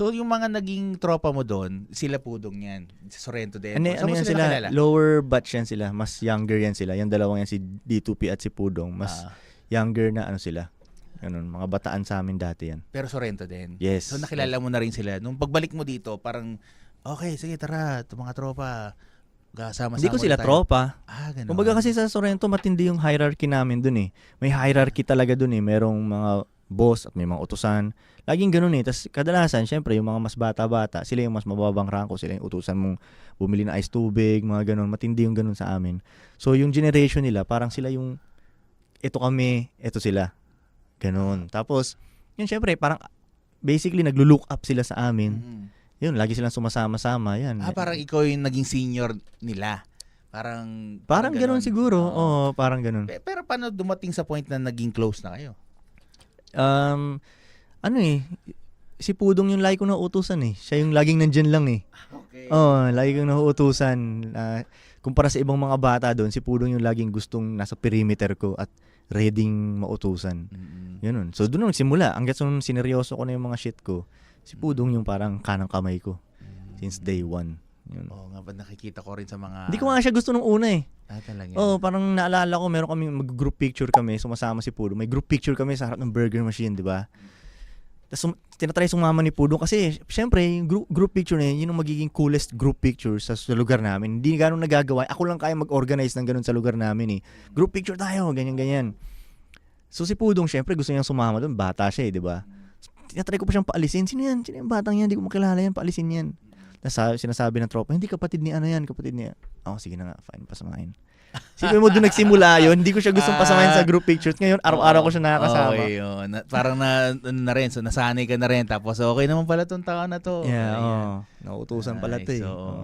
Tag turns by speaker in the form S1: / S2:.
S1: So yung mga naging tropa mo doon, sila Pudong yan. Sorrento din.
S2: Ano
S1: Saan mo
S2: yan
S1: sila
S2: sila?
S1: nakilala?
S2: Lower batch yan sila. Mas younger yan sila. Yung dalawang yan, si D2P at si Pudong. Mas younger na ano sila. Ganun, mga bataan sa amin dati yan.
S1: Pero Sorrento din.
S2: Yes.
S1: So nakilala mo na rin sila. Nung pagbalik mo dito, parang, okay, sige tara, ito mga tropa. Sama-sama
S2: Hindi ko sila
S1: tayo.
S2: tropa.
S1: Ganun.
S2: Kumbaga kasi sa Sorrento, matindi yung hierarchy namin dun eh. May hierarchy talaga dun eh. Merong mga boss at may mga utusan. Laging ganun eh. Tapos kadalasan, syempre, yung mga mas bata-bata, sila yung mas mababang ranko, sila yung utusan mong bumili ng ice tubig, mga ganun. Matindi yung ganun sa amin. So yung generation nila, parang sila yung, ito kami, ito sila. Ganun. Tapos, yun syempre, parang basically naglo-look up sila sa amin. Yun, lagi silang sumasama-sama. Yan.
S1: Parang ikaw yung naging senior nila. Parang
S2: ganun siguro. Oo, parang ganun.
S1: Pero paano dumating sa point na naging close na kayo?
S2: Ano eh, si Pudong yung lagi ko nauutusan eh. Siya yung laging nandyan lang eh.
S1: Okay.
S2: Lagi kong nauutusan. Kumpara sa ibang mga bata doon, si Pudong yung laging gustong nasa perimeter ko at readyng mautusan. Yun. So doon nagsimula. Hanggat sineryoso ko na yung mga shit ko, si Pudong yung parang kanang kamay ko. Since day one. Yun.
S1: Nga ba nakikita ko rin sa mga...
S2: Hindi ko nga siya gusto nung una eh.
S1: Talaga.
S2: Parang naalala ko, meron kami mag-group picture kami, sumasama si Pudong. May group picture kami sa harap ng burger machine, di ba? Tapos tinatry sumama ni Pudong kasi syempre, yung group picture na yun yung magiging coolest group picture sa lugar namin. Hindi ganun nagagawa. Ako lang kaya mag-organize ng ganun sa lugar namin eh. Group picture tayo, ganyan-ganyan. So si Pudong, syempre gusto niyang sumama doon. Bata siya eh, di ba? Tinatry ko pa siyang paalisin. Sino yan? Sino yung batang yan? Hindi ko makilala yan. Paalisin yan. Sinasabi ng tropa, hindi kapatid ni ano yan, kapatid niya. Sige na nga, fine, pasamahin. Sipin mo doon nagsimula yun, hindi ko siya gustong pasamahin sa group pictures. Ngayon, araw-araw ko siya nakakasama.
S1: Okay, parang na rin, so nasanay ka na rin. Tapos okay naman pala tong tao na to.
S2: Yeah, nauutusan pala to eh.